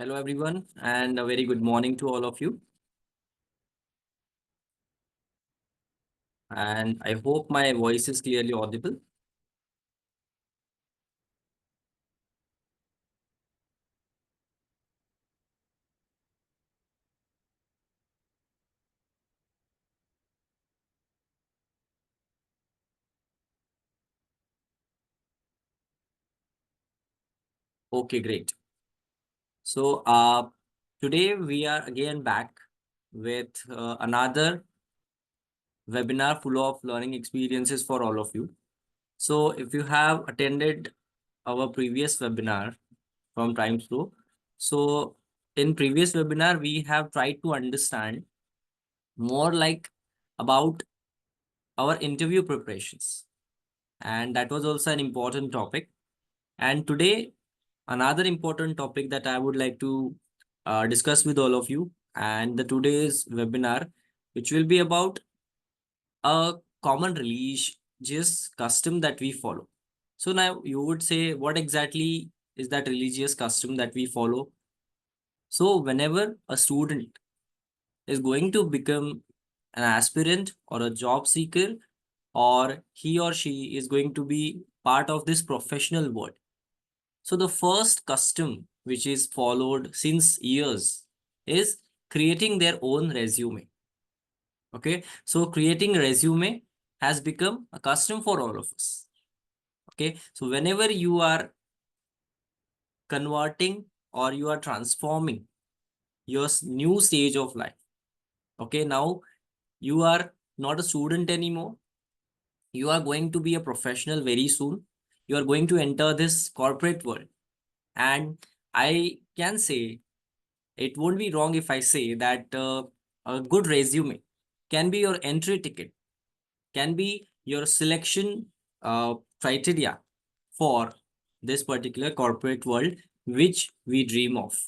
Hello, everyone, and a very good morning to all of you. And I hope my voice is clearly audible. Okay, great. So, today we are again back with another webinar full of learning experiences for all of you. So, if you have attended our previous webinar from TimesPro, so in previous webinar we have tried to understand more like about our interview preparations, and that was also an important topic. And today, another important topic that I would like to discuss with all of you, and the today's webinar, which will be about a common religious custom that we follow. So now you would say, what exactly is that religious custom that we follow? So whenever a student is going to become an aspirant or a job seeker, or he or she is going to be part of this professional world, so the first custom which is followed since years is creating their own resume. Okay, so creating a resume has become a custom for all of us. Okay, so whenever you are converting or you are transforming your new stage of life, okay, now you are not a student anymore. You are going to be a professional very soon. You are going to enter this corporate world. And I can say it won't be wrong if I say that a good resume can be your entry ticket, can be your selection criteria for this particular corporate world which we dream of.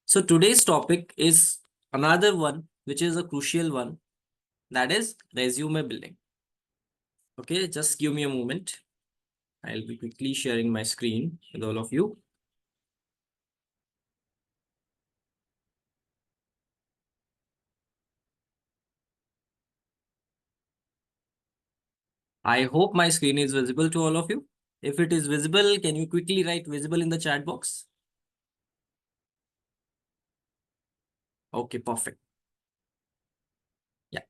So today's topic is another one which is a crucial one, that is resume building. Okay, just give me a moment. I'll be quickly sharing my screen with all of you. I hope my screen is visible to all of you. If it is visible, can you quickly write visible in the chat box? Okay, perfect. Yeah.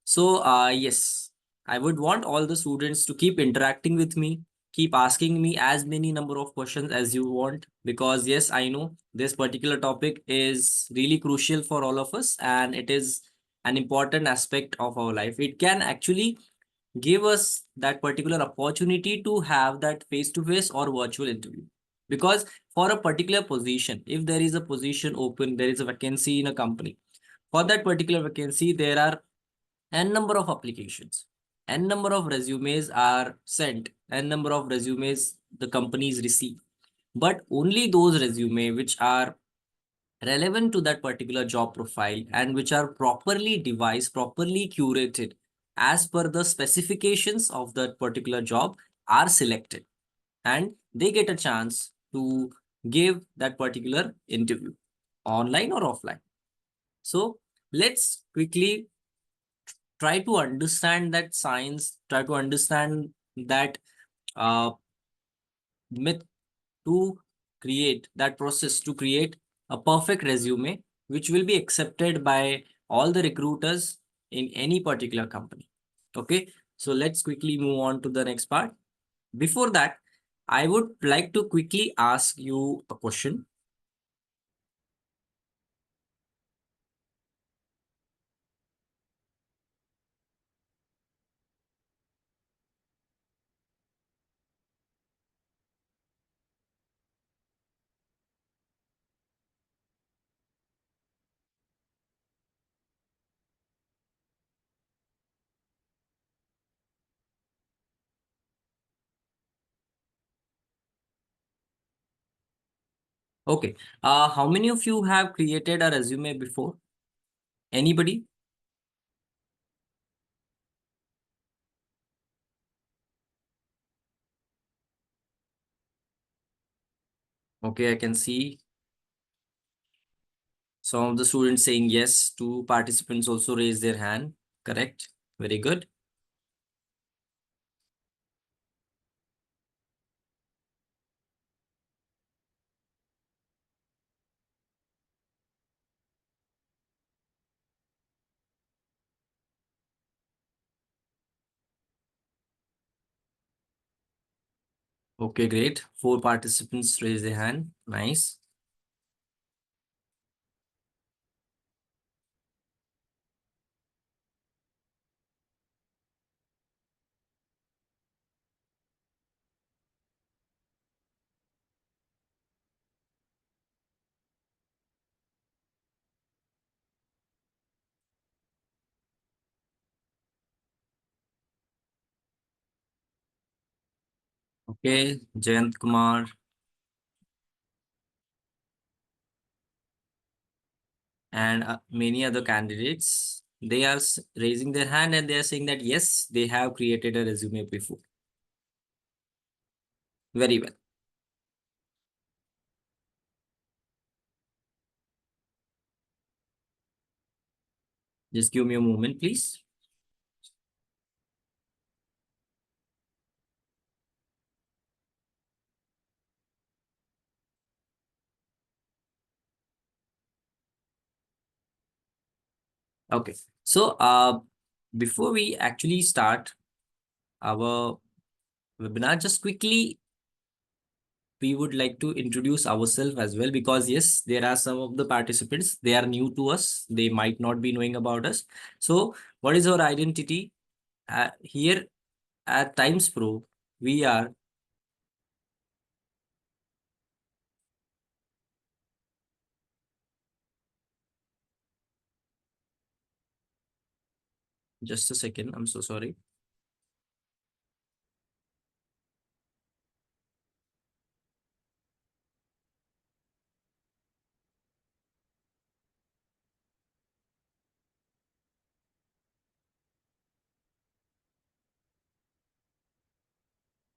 So, yes, I would want all the students to keep interacting with me, keep asking me as many number of questions as you want, because yes, I know this particular topic is really crucial for all of us, and it is an important aspect of our life. It can actually give us that particular opportunity to have that face-to-face or virtual interview. Because for a particular position, if there is a position open, there is a vacancy in a company. For that particular vacancy, there are n number of applications, n number of resumes are sent, n number of resumes the companies receive. But only those resume which are relevant to that particular job profile and which are properly devised, properly curated as per the specifications of that particular job are selected, and they get a chance to give that particular interview, online or offline. So let's quickly try to understand that science, try to understand that uh, myth to create that process to create a perfect resume which will be accepted by all the recruiters in any particular company. Okay, so let's quickly move on to the next part. Before that, I would like to quickly ask you a question. Okay, how many of you have created a resume before? Anybody? Okay, I can see Some of the students saying yes. Two participants also raise their hand. Correct. Very good. Okay, great. Four participants raise their hand. Nice. Okay, Jayant Kumar and many other candidates, they are raising their hand and they are saying that yes, they have created a resume before. Very well. Just give me a moment, please. Okay. So, before we actually start our webinar, just quickly, we would like to introduce ourselves as well because yes, there are some of the participants, they are new to us. They might not be knowing about us. So, what is our identity? Here at TimesPro, we are just a second. I'm so sorry.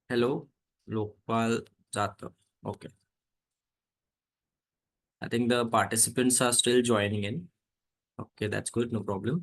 Hello, Lokpal Jatap. Okay. I think the participants are still joining in. Okay, that's good. No problem.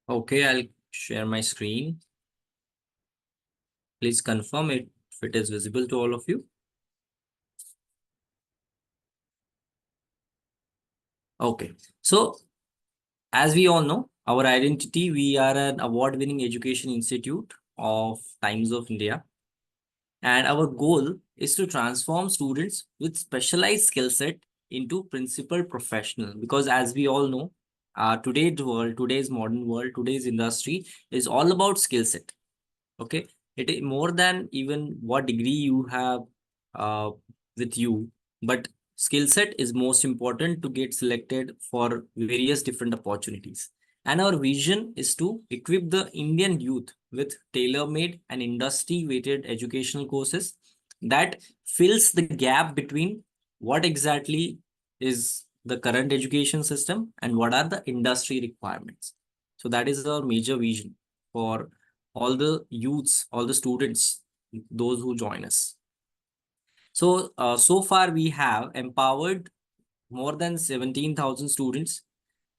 Okay, I'll share my screen. Please confirm it if it is visible to all of you. Okay. So, as we all know, our identity, we are an award-winning education institute of Times of India. And our goal is to transform students with specialized skill set into principal professional. Because as we all know, today's world, today's modern world, today's industry is all about skill set. Okay, it is more than even what degree you have uh, with you, but skill set is most important to get selected for various different opportunities. And our vision is to equip the Indian youth with tailor-made and industry-weighted educational courses that fills the gap between what exactly is the current education system and what are the industry requirements. So that is our major vision for all the youths, all the students, those who join us. So far we have empowered more than 17,000 students.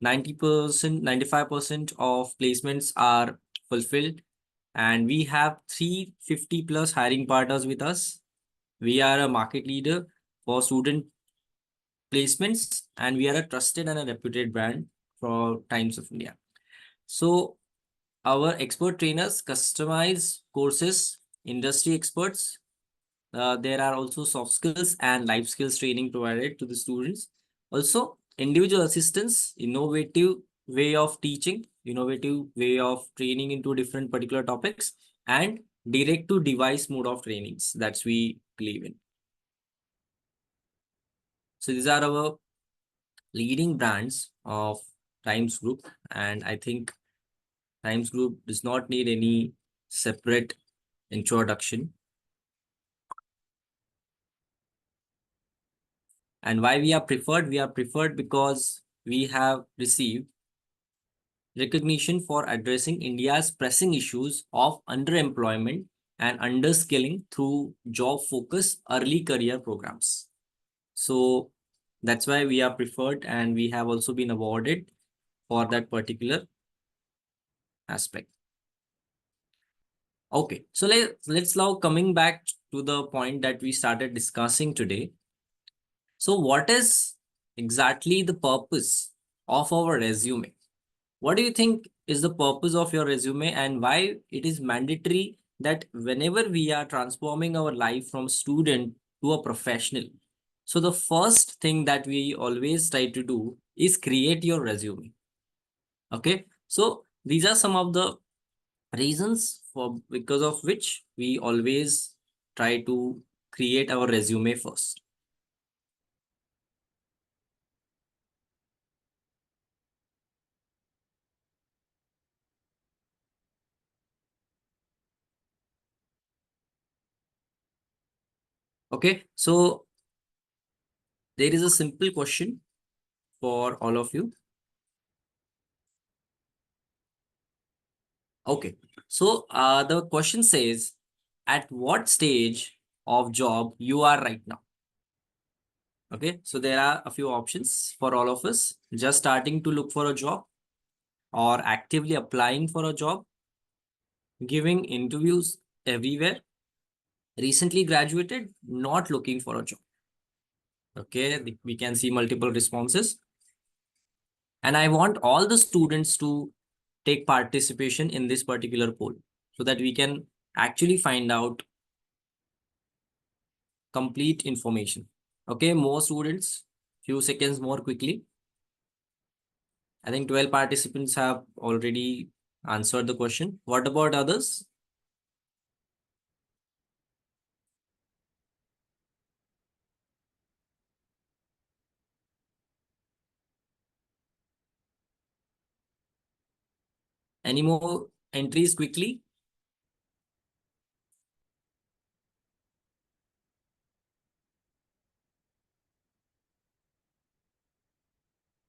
90%, 95% of placements are fulfilled, and we have 350 plus hiring partners with us. We are a market leader for student placements, and we are a trusted and a reputed brand for Times of India. So our expert trainers customize courses, industry experts. There are also soft skills and life skills training provided to the students. Also, individual assistance, innovative way of teaching, innovative way of training into different particular topics, and direct to device mode of trainings. That's we believe in. So these are our leading brands of Times Group, and I think Times Group does not need any separate introduction. And why we are preferred? We are preferred because we have received recognition for addressing India's pressing issues of underemployment and underskilling through job focused early career programs. So that's why we are preferred, and we have also been awarded for that particular aspect. Okay, so let's now coming back to the point that we started discussing today. So what is exactly the purpose of our resume? What do you think is the purpose of your resume, and why it is mandatory that whenever we are transforming our life from student to a professional? So the first thing that we always try to do is create your resume. Okay. So these are some of the reasons for because of which we always try to create our resume first. Okay. So there is a simple question for all of you. Okay. So the question says, at what stage of job you are right now? Okay. So there are a few options for all of us. Just starting to look for a job, or actively applying for a job, giving interviews everywhere, recently graduated, not looking for a job. Okay. We can see multiple responses. And I want all the students to take participation in this particular poll so that we can actually find out complete information. Okay, more students, few seconds more quickly. I think 12 participants have already answered the question. What about others? Any more entries quickly?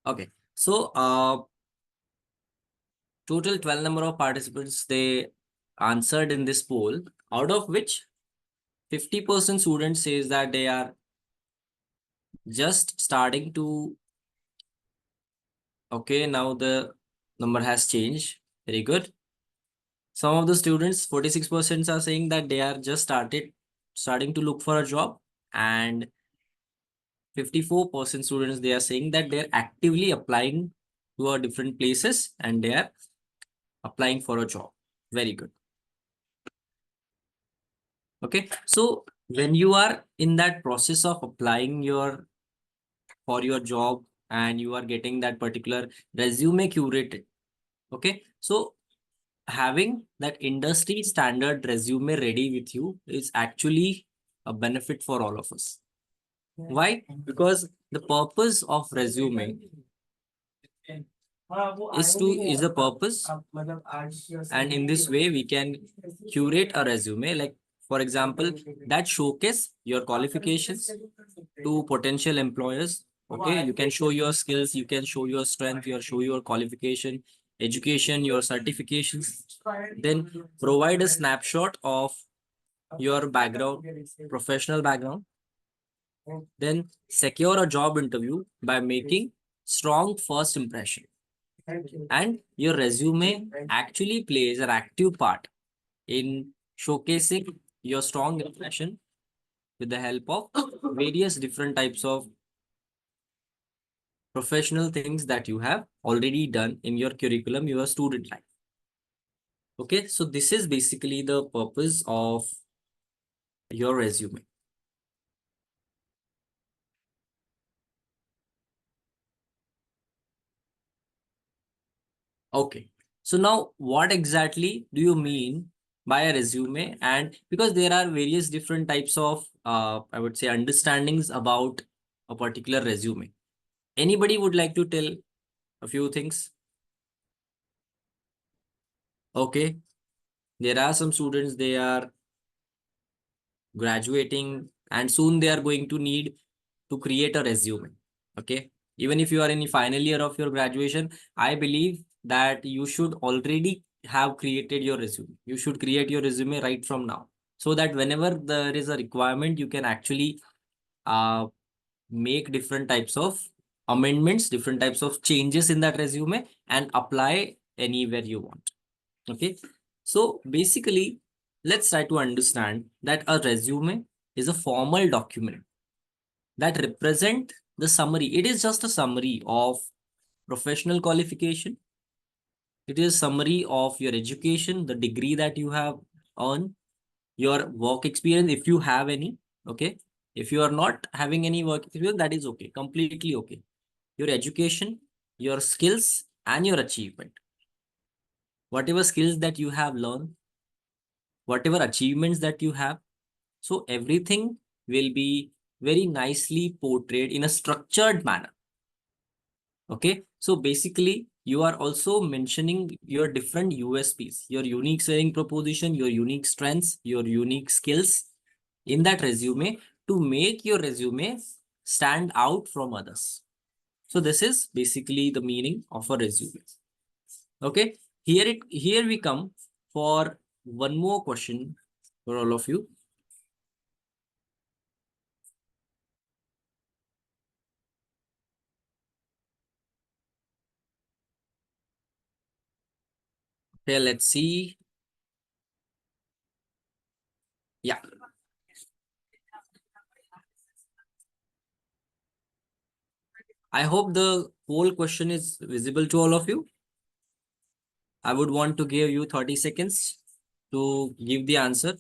Okay, so total 12 number of participants they answered in this poll, out of which 50% students says that they are just starting to. Okay, now the number has changed. Very good. Some of the students, 46% are saying that they are just starting to look for a job, and 54% students they are saying that they're actively applying to a different places and they are applying for a job. Very good. Okay, so when you are in that process of applying for your job and you are getting that particular resume curated, okay, so having that industry standard resume ready with you is actually a benefit for all of us. Why? Because the purpose of resume is the purpose, and in this way we can curate a resume, like for example, that showcase your qualifications to potential employers. Okay, you can show your skills, you can show your strength, you show your qualification, education, your certifications, then provide a snapshot of your background, professional background. Then secure a job interview by making strong first impression. And your resume actually plays an active part in showcasing your strong impression with the help of various different types of professional things that you have already done in your curriculum, your student life. Okay, so this is basically the purpose of your resume. Okay, so now what exactly do you mean by a resume? And because there are various different types of, I would say, understandings about a particular resume. Anybody would like to tell a few things? Okay, there are some students, they are graduating and soon they are going to need to create a resume. Okay, even if you are in the final year of your graduation, I believe that you should already have created your resume. You should create your resume right from now, so that whenever there is a requirement, you can actually uh, make different types of amendments, different types of changes in that resume and apply anywhere you want. Okay, so basically, let's try to understand that a resume is a formal document that represent the summary. It is just a summary of professional qualification. It is summary of your education, the degree that you have earned, your work experience, if you have any. Okay, if you are not having any work experience, that is okay, completely okay. Your education, your skills, and your achievement. Whatever skills that you have learned, whatever achievements that you have, so everything will be very nicely portrayed in a structured manner. Okay, so basically you are also mentioning your different USPs, your unique selling proposition, your unique strengths, your unique skills in that resume to make your resume stand out from others. So this is basically the meaning of a resume. Okay, here we come for one more question for all of you. Okay, let's see. Yeah, I hope the whole question is visible to all of you. I would want to give you 30 seconds to give the answer.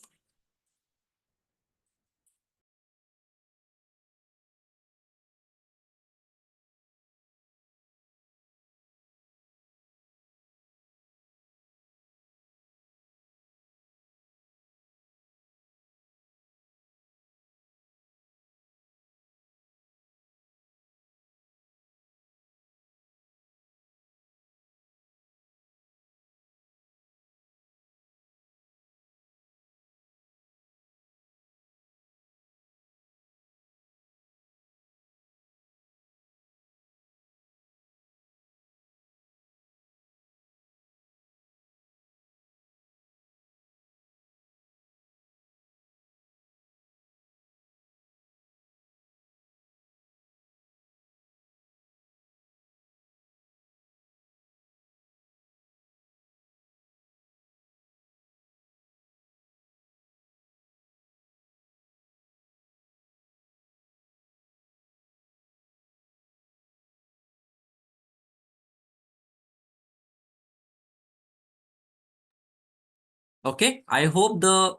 Okay, I hope the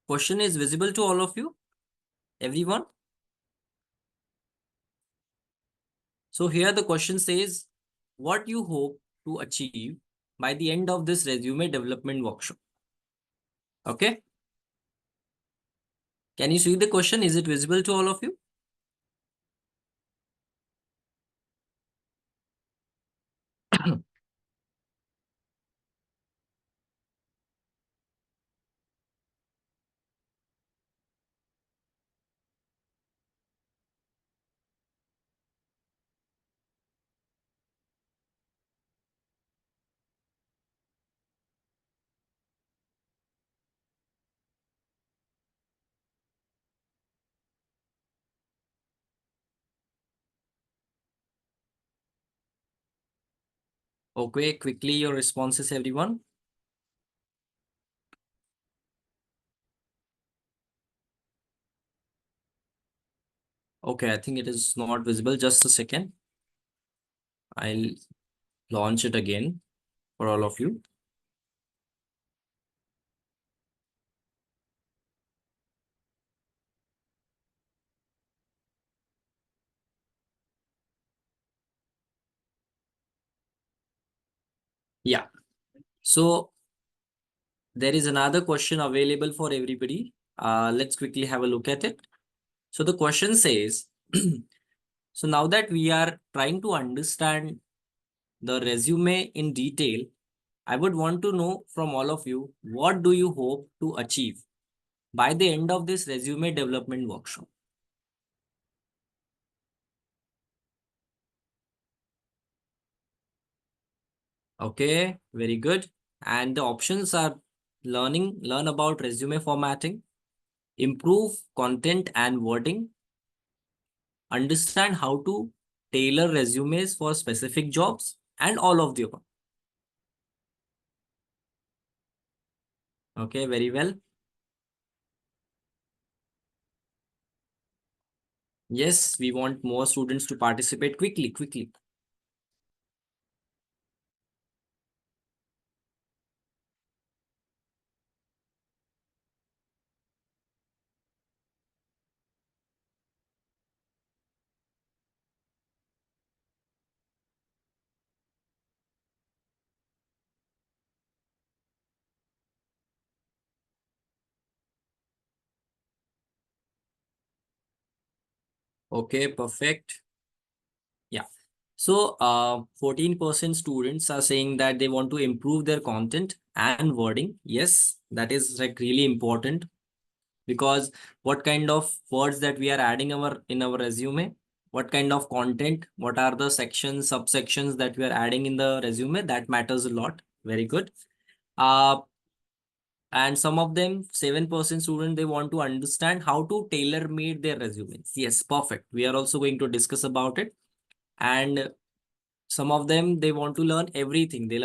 question is visible to all of you, everyone. So here the question says, what you hope to achieve by the end of this resume development workshop. Okay, can you see the question? Is it visible to all of you? Okay, quickly your responses, everyone. Okay, I think it is not visible. Just a second. I'll launch it again for all of you. Yeah. So there is another question available for everybody. Let's quickly have a look at it. So the question says, so now that we are trying to understand the resume in detail, I would want to know from all of you, what do you hope to achieve by the end of this resume development workshop? Okay, very good. And the options are learn about resume formatting, improve content and wording, understand how to tailor resumes for specific jobs, and all of the above. Okay, very well. Yes, we want more students to participate quickly, quickly. Okay, perfect. Yeah. So, 14% students are saying that they want to improve their content and wording. Yes, that is like really important, because what kind of words that we are adding our in our resume, what kind of content, what are the sections, subsections that we are adding in the resume, that matters a lot. Very good. Uh, and some of them, 7% student, they want to understand how to tailor made their resumes. Yes, perfect. We are also going to discuss about it. And some of them, they want to learn everything. They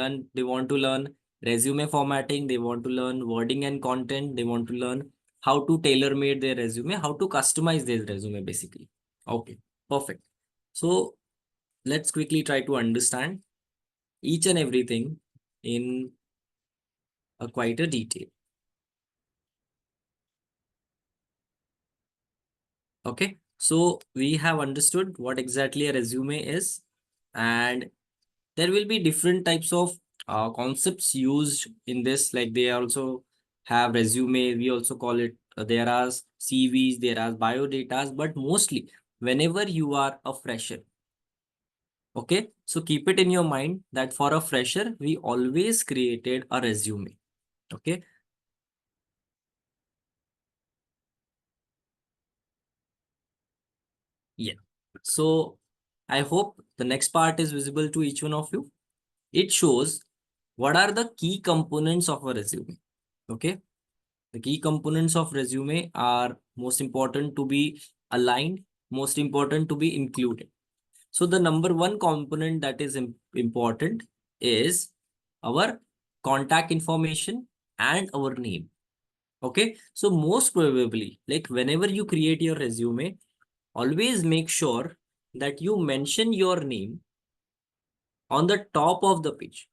want to learn resume formatting, they want to learn wording and content, they want to learn how to tailor made their resume, how to customize their resume basically. Okay, perfect. So let's quickly try to understand each and everything in a quite a detail. Okay, so we have understood what exactly a resume is, and there will be different types of concepts used in this. Like they also have resume, we also call it, there are CVs, there are biodatas, but mostly whenever you are a fresher, okay, so keep it in your mind that for a fresher, we always created a resume. Okay. Yeah. So I hope the next part is visible to each one of you. It shows what are the key components of a resume. Okay. The key components of resume are most important to be aligned, most important to be included. So the number one component that is important is our contact information and our name. Okay. So most probably, like whenever you create your resume, always make sure that you mention your name on the top of the page.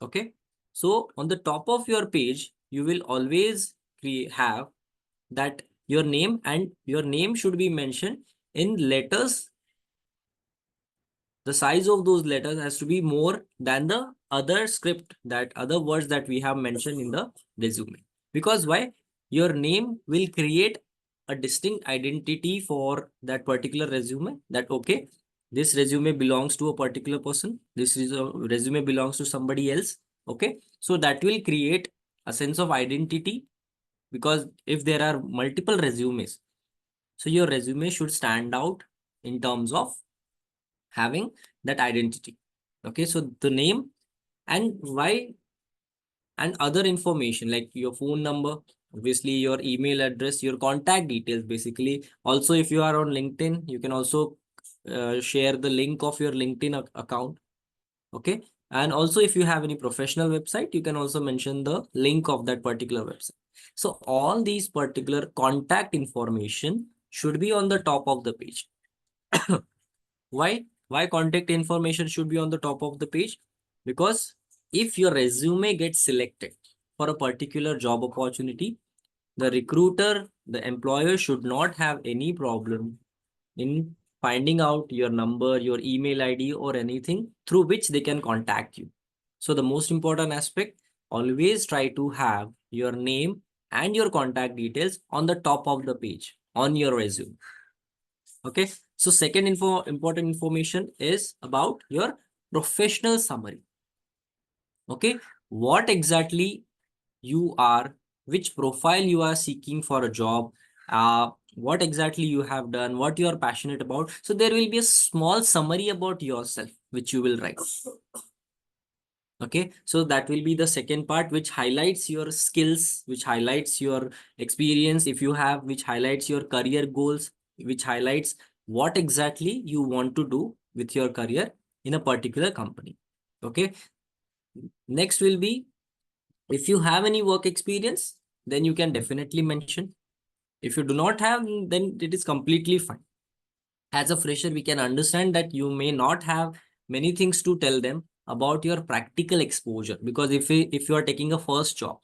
Okay. So on the top of your page, you will always have that your name, and your name should be mentioned in letters. The size of those letters has to be more than the other script, that other words that we have mentioned in the resume. Because why? Your name will create a distinct identity for that particular resume, that okay, this resume belongs to a particular person, this is a resume belongs to somebody else. Okay, so that will create a sense of identity, because if there are multiple resumes, so your resume should stand out in terms of having that identity. Okay, so the name, and why, and other information like your phone number, obviously your email address, your contact details basically. Also, if you are on LinkedIn, you can also share the link of your LinkedIn account. Okay. And also, if you have any professional website, you can also mention the link of that particular website. So all these particular contact information should be on the top of the page. Why? Why contact information should be on the top of the page? Because if your resume gets selected for a particular job opportunity, the recruiter, the employer should not have any problem in finding out your number, your email ID, or anything through which they can contact you. So the most important aspect, always try to have your name and your contact details on the top of the page on your resume. Okay. So second important information is about your professional summary. Okay. What exactly you are, which profile you are seeking for a job, what exactly you have done, what you are passionate about. So there will be a small summary about yourself, which you will write. Okay, so that will be the second part, which highlights your skills, which highlights your experience if you have, which highlights your career goals, which highlights what exactly you want to do with your career in a particular company. Okay, next will be, if you have any work experience, then you can definitely mention. If you do not have, then it is completely fine. As a fresher, we can understand that you may not have many things to tell them about your practical exposure, because if you are taking a first job,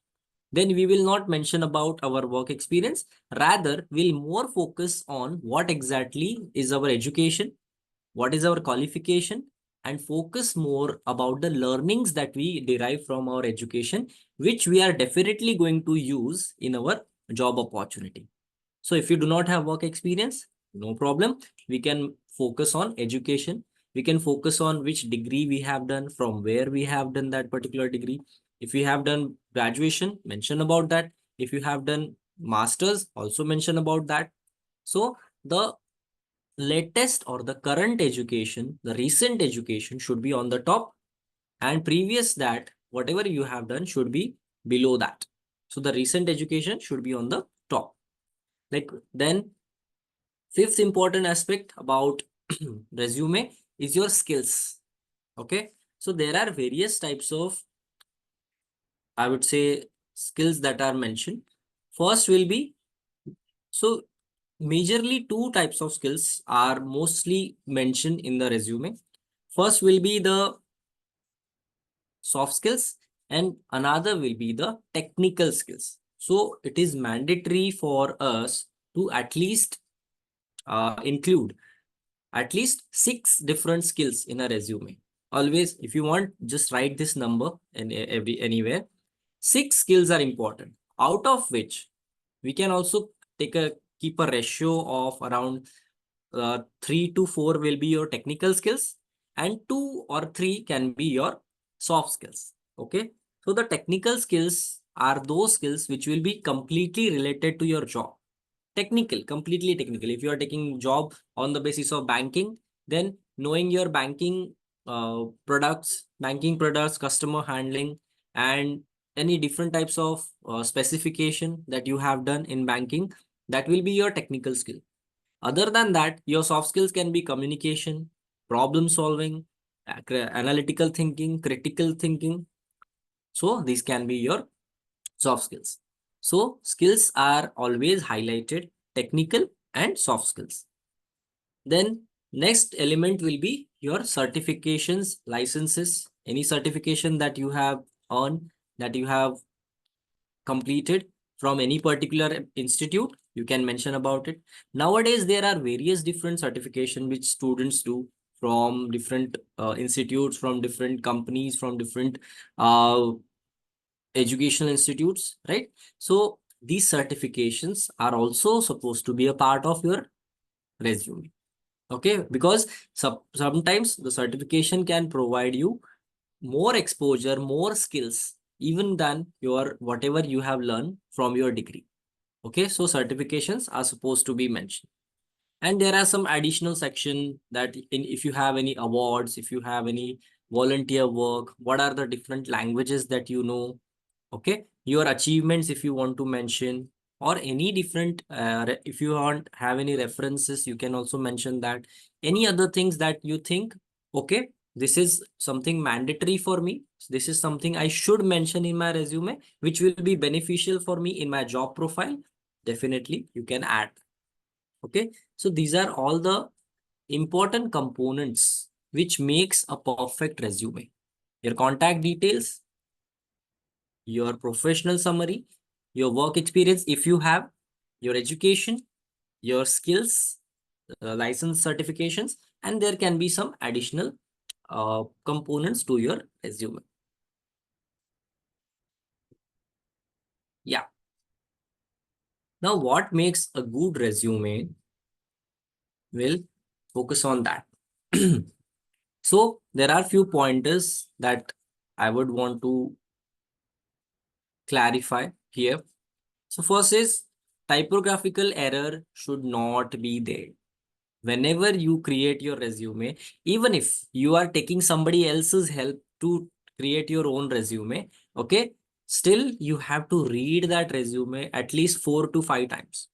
then we will not mention about our work experience. Rather, we'll more focus on what exactly is our education, what is our qualification, and focus more about the learnings that we derive from our education, which we are definitely going to use in our job opportunity. So if you do not have work experience, no problem. We can focus on education. We can focus on which degree we have done, from where we have done that particular degree. If we have done graduation, mention about that. If you have done masters, also mention about that. So the latest or the current education, the recent education should be on the top, and previous that, whatever you have done should be below that. So the recent education should be on the top. Like, then fifth important aspect about resume is your skills. Okay. So there are various types of, I would say, skills that are mentioned. First will be, so majorly two types of skills are mostly mentioned in the resume. First will be the soft skills, and another will be the technical skills. So it is mandatory for us to at least include at least 6 different skills in a resume. Always, if you want, just write this number in anywhere. 6 skills are important, out of which we can also keep a ratio of around 3 to 4 will be your technical skills, and 2 or 3 can be your soft skills. Okay. So the technical skills are those skills which will be completely related to your job. Technical, completely technical. If you are taking job on the basis of banking, then knowing your banking products, customer handling, and any different types of specification that you have done in banking, that will be your technical skill. Other than that, your soft skills can be communication, problem solving, analytical thinking, critical thinking. So these can be your soft skills. So skills are always highlighted, technical and soft skills. Then next element will be your certifications, licenses, any certification that you have earned, that you have completed from any particular institute, you can mention about it. Nowadays, there are various different certification which students do from different institutes, from different companies, from different uh, educational institutes, right? So these certifications are also supposed to be a part of your resume. Okay, because sometimes the certification can provide you more exposure, more skills, even than your whatever you have learned from your degree. Okay, so certifications are supposed to be mentioned. And there are some additional section that if you have any awards, if you have any volunteer work, what are the different languages that you know. Okay, your achievements if you want to mention. or any different, if you want have any references, you can also mention that. Any other things that you think, okay, this is something mandatory for me. This is something I should mention in my resume, which will be beneficial for me in my job profile. Definitely, you can add. Okay, so these are all the important components which makes a perfect resume. Your contact details, your professional summary, your work experience if you have, your education, your skills, license certifications, and there can be some additional components to your resume. Yeah. Now, what makes a good resume? We'll focus on that. So there are few pointers that I would want to clarify here. So first is typographical error should not be there. Whenever you create your resume, even if you are taking somebody else's help to create your own resume, okay, still you have to read that resume at least 4 to 5 times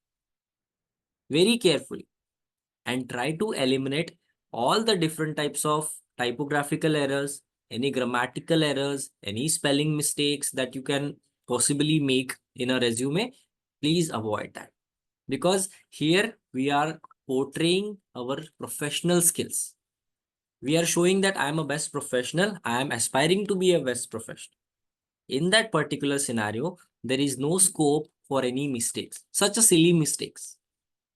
very carefully and try to eliminate all the different types of typographical errors, any grammatical errors, any spelling mistakes that you can possibly make in a resume. Please avoid that, because here we are portraying our professional skills. We are showing that I am a best professional. I am aspiring to be a best professional. In that particular scenario, there is no scope for any mistakes, such a silly mistakes.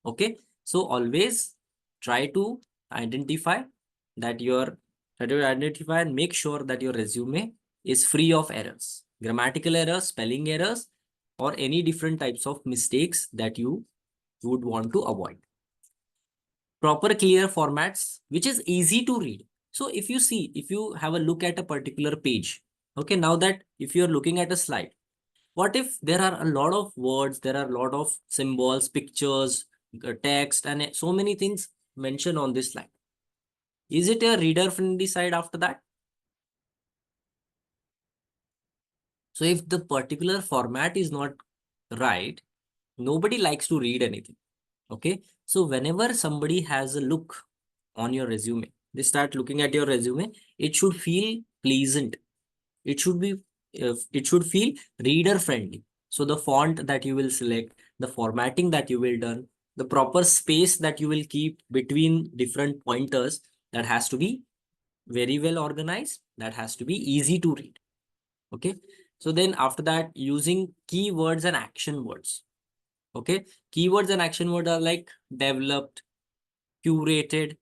Okay, so always try to identify that identify and make sure that your resume is free of errors, grammatical errors, spelling errors, or any different types of mistakes that you would want to avoid. Proper clear formats, which is easy to read. So if you see, if you have a look at a particular page, okay, now that if you're looking at a slide, what if there are a lot of words, there are a lot of symbols, pictures, text, and so many things mentioned on this slide? Is it a reader friendly side after that? So if the particular format is not right, nobody likes to read anything. Okay. So whenever somebody has a look on your resume, they start looking at your resume, it should feel pleasant. It should be, it should feel reader friendly. So the font that you will select, the formatting that you will done, the proper space that you will keep between different pointers, that has to be very well organized. That has to be easy to read. Okay. So then after that, using keywords and action words. Okay. Keywords and action words are like developed, curated,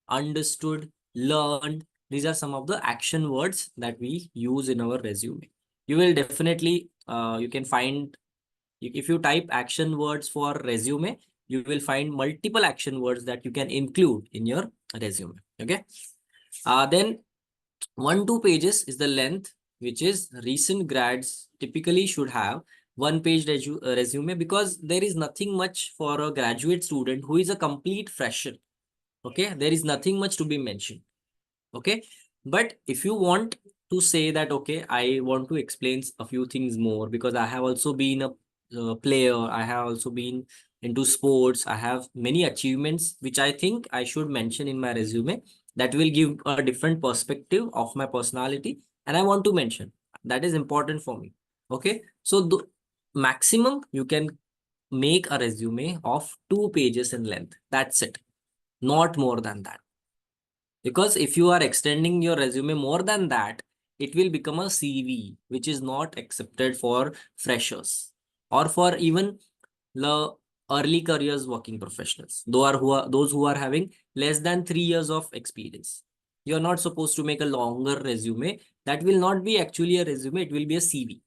understood, learned. These are some of the action words that we use in our resume. You will definitely, you can find, if you type action words for resume, you will find multiple action words that you can include in your resume. Okay. Then 1-2 pages is the length, which is recent grads typically should have 1 page resume, because there is nothing much for a graduate student who is a complete fresher. Okay, there is nothing much to be mentioned. Okay, but if you want to say that, okay, I want to explain a few things more, because I have also been a player, I have also been into sports, I have many achievements which I think I should mention in my resume, that will give a different perspective of my personality, and I want to mention that is important for me. Okay, so the maximum you can make a resume of 2 pages in length, that's it, not more than that. Because if you are extending your resume more than that, it will become a CV, which is not accepted for freshers or for even the early careers working professionals. Those who are having less than 3 years of experience. You're not supposed to make a longer resume. That will not be actually a resume. It will be a CV.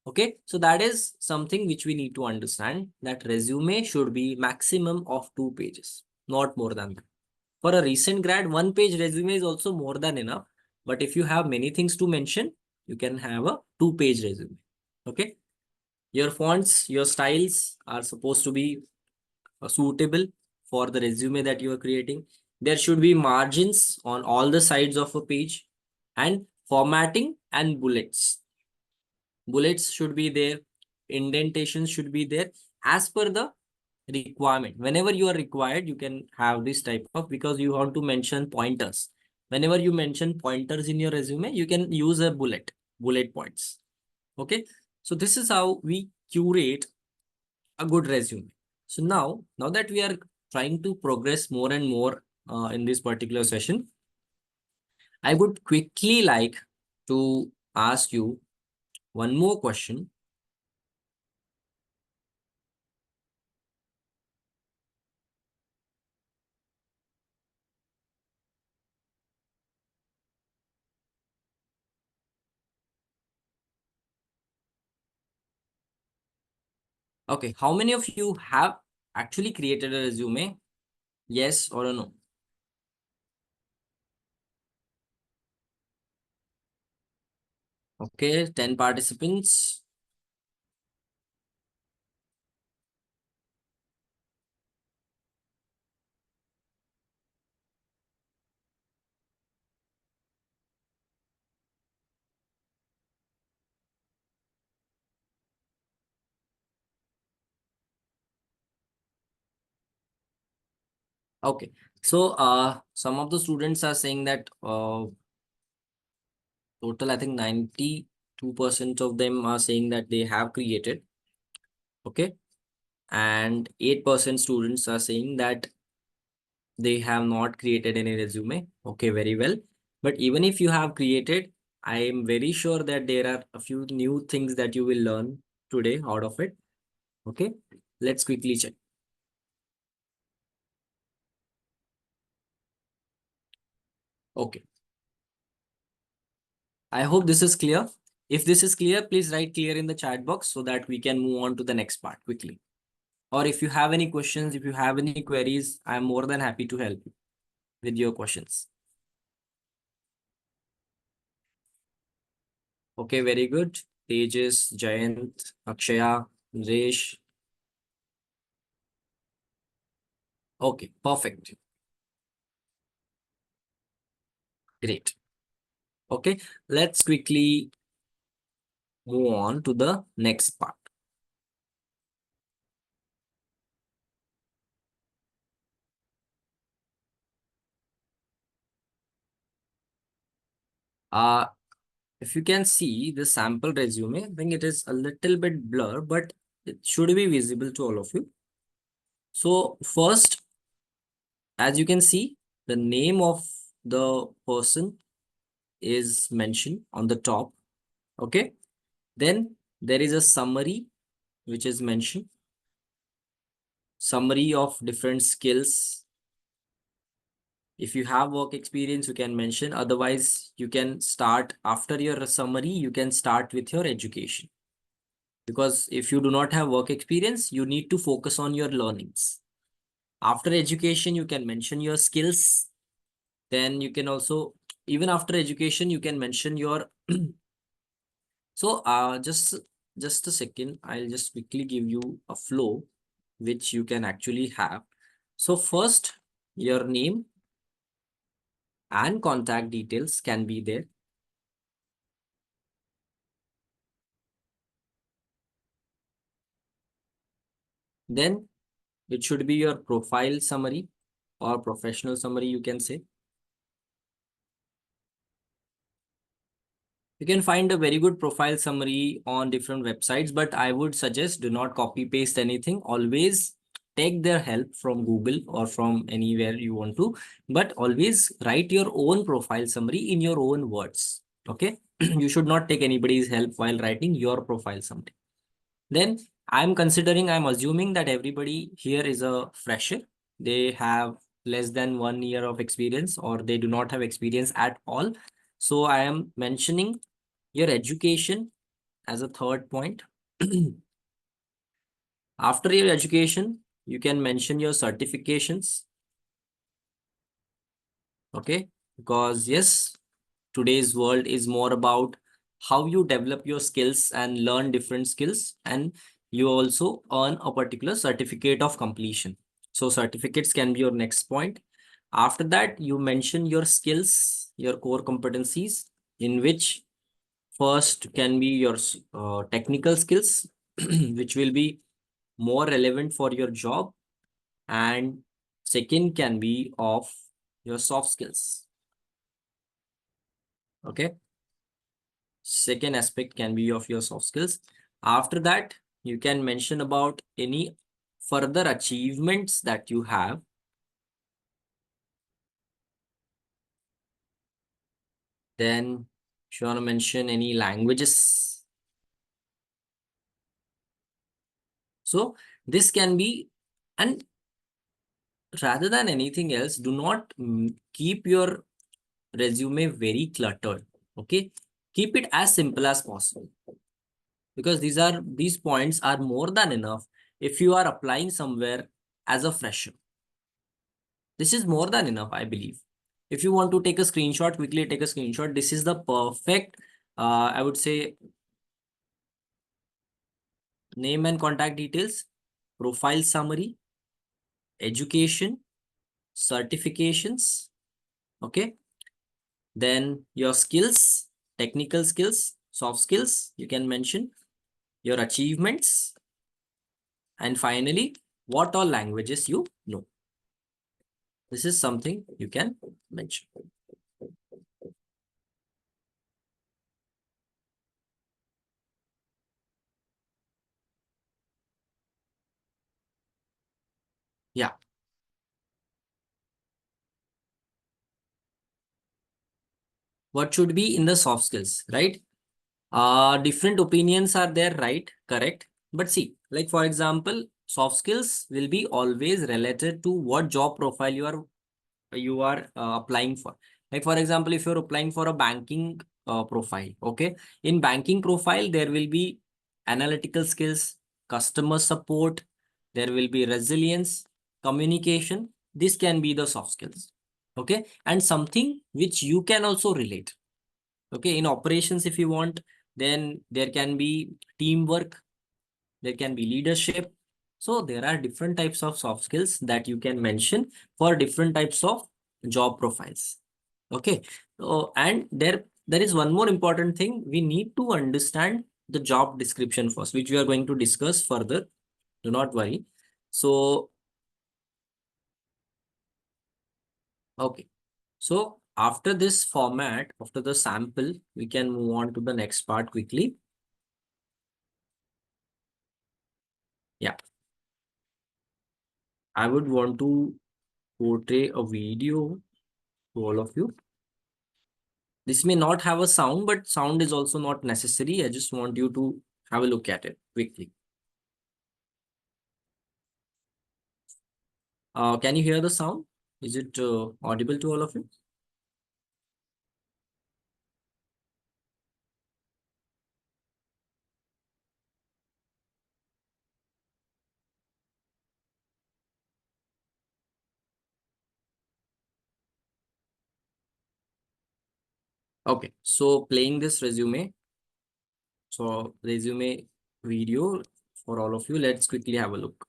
Okay, so that is something which we need to understand, that resume should be maximum of 2 pages, not more than that. For a recent grad, 1 page resume is also more than enough. But if you have many things to mention, you can have a 2 page resume. Okay. Your fonts, your styles are supposed to be suitable for the resume that you are creating. There should be margins on all the sides of a page, and formatting and bullets. Bullets should be there. indentations should be there as per the requirement. Whenever you are required, you can have this type of, because you want to mention pointers. Whenever you mention pointers in your resume, you can use a bullet points. Okay. So this is how we curate a good resume. So now that we are trying to progress more and more in this particular session, I would quickly like to ask you one more question. Okay, how many of you have actually created a resume? Yes or a no? Okay, 10 participants. Okay, so some of the students are saying that total, I think 92% of them are saying that they have created. Okay, and 8% students are saying that they have not created any resume. Okay, very well. But even if you have created, I am very sure that there are a few new things that you will learn today out of it. Okay, let's quickly check. Okay, I hope this is clear. If this is clear, please write clear in the chat box so that we can move on to the next part quickly. Or if you have any questions, if you have any queries, I'm more than happy to help you with your questions. Okay, very good. Tejas, Jayant, Akshaya, Resh. Okay, perfect. Great. Okay, let's quickly move on to the next part. Uh, if you can see the sample resume, I think it is a little bit blur, but it should be visible to all of you. So first, as you can see, the name of the person is mentioned on the top. Okay. Then there is a summary which is mentioned. Summary of different skills. If you have work experience, you can mention. Otherwise, you can start after your summary, you can start with your education. Because if you do not have work experience, you need to focus on your learnings. After education, you can mention your skills. Then you can also, even after education, you can mention your so just a second, I'll just quickly give you a flow which you can actually have. So first, your name and contact details can be there. Then it should be your profile summary or professional summary, you can say. You can find a very good profile summary on different websites, but I would suggest do not copy paste anything. Always take their help from Google or from anywhere you want to, but always write your own profile summary in your own words. Okay. You should not take anybody's help while writing your profile summary. Then I'm assuming that everybody here is a fresher. They have less than 1 year of experience or they do not have experience at all. So I am mentioning your education as a third point. After your education, you can mention your certifications. Okay. Because yes, today's world is more about how you develop your skills and learn different skills, and you also earn a particular certificate of completion. So certificates can be your next point. After that, you mention your skills, your core competencies, in which first can be your technical skills. which will be more relevant for your job. And second can be of your soft skills. Okay. Second aspect can be of your soft skills. After that, you can mention about any further achievements that you have. Then if you want to mention any languages. So this can be, and rather than anything else, do not keep your resume very cluttered. Okay. Keep it as simple as possible, because these points are more than enough if you are applying somewhere as a fresher. This is more than enough, I believe. If you want to take a screenshot, quickly take a screenshot. This is the perfect, I would say, name and contact details, profile summary, education, certifications. Okay. Then your skills, technical skills, soft skills, you can mention your achievements. And finally, what all languages you know. This is something you can mention. Yeah. What should be in the soft skills, right? Different opinions are there, right? Correct. But see, like for example, soft skills will be always related to what job profile you are applying for. Like for example, if you're applying for a banking profile, okay, in banking profile there will be analytical skills, customer support, there will be resilience, communication. This can be the soft skills. Okay, and something which you can also relate. Okay, in operations, if you want, then there can be teamwork, there can be leadership. So there are different types of soft skills that you can mention for different types of job profiles. Okay. So, and there is one more important thing. We need to understand the job description first, which we are going to discuss further. Do not worry. So, okay. So after this format, after the sample, we can move on to the next part quickly. Yeah. I would want to portray a video to all of you. This may not have a sound, but sound is also not necessary. I just want you to have a look at it quickly. Can you hear the sound? Is it audible to all of you? Okay, so playing this resume. So resume video for all of you. Let's quickly have a look.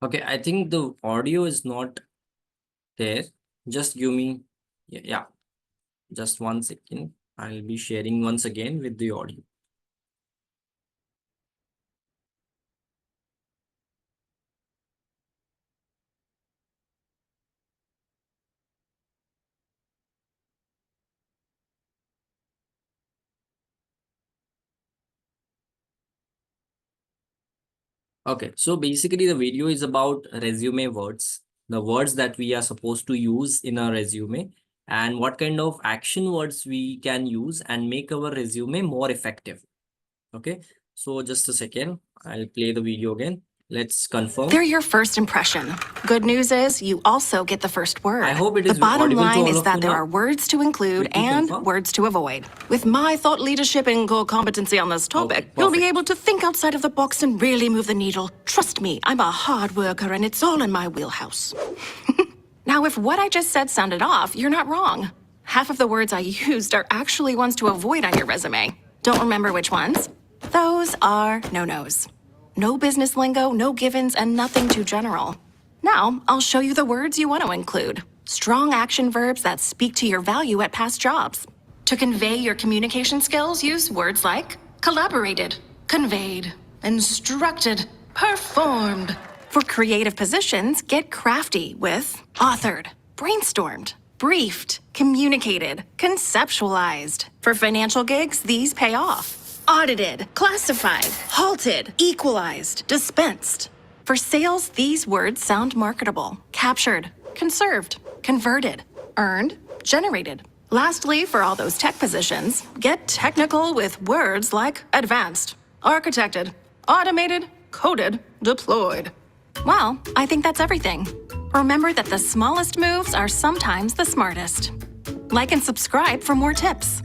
Okay, I think the audio is not there. Just give me, yeah, just 1 second. I'll be sharing once again with the audio. Okay, so basically the video is about resume words, the words that we are supposed to use in a resume, and what kind of action words we can use and make our resume more effective. Okay, so just a second, I'll play the video again. Let's confirm. They're your first impression. Good news is you also get the first word. I hope it The is bottom audible to line all is of you that there now. are words to include Quickly and confirm. words to avoid. With my thought leadership and core competency on this topic, Okay, you'll be perfect. able to think outside of the box and really move the needle. Trust me, I'm a hard worker and it's all in my wheelhouse. Now, if what I just said sounded off, you're not wrong. Half of the words I used are actually ones to avoid on your resume. Don't remember which ones? Those are no-nos. No business lingo, no givens, and nothing too general. Now, I'll show you the words you want to include. Strong action verbs that speak to your value at past jobs. To convey your communication skills, use words like collaborated, conveyed, instructed, performed. For creative positions, get crafty with authored, brainstormed, briefed, communicated, conceptualized. For financial gigs, these pay off. Audited, classified, halted, equalized, dispensed. For sales, these words sound marketable. Captured, conserved, converted, earned, generated. Lastly, for all those tech positions, get technical with words like advanced, architected, automated, coded, deployed. Well, I think that's everything. Remember that the smallest moves are sometimes the smartest. Like and subscribe for more tips.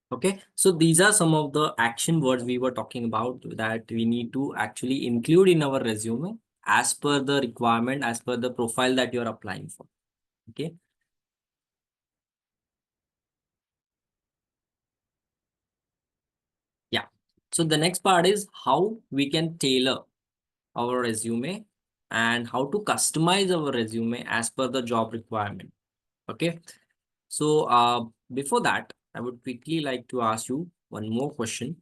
Okay, so these are some of the action words we were talking about that we need to actually include in our resume as per the requirement, as per the profile that you're applying for. Okay. Yeah. So the next part is how we can tailor our resume and how to customize our resume as per the job requirement. Okay. So before that, I would quickly like to ask you one more question.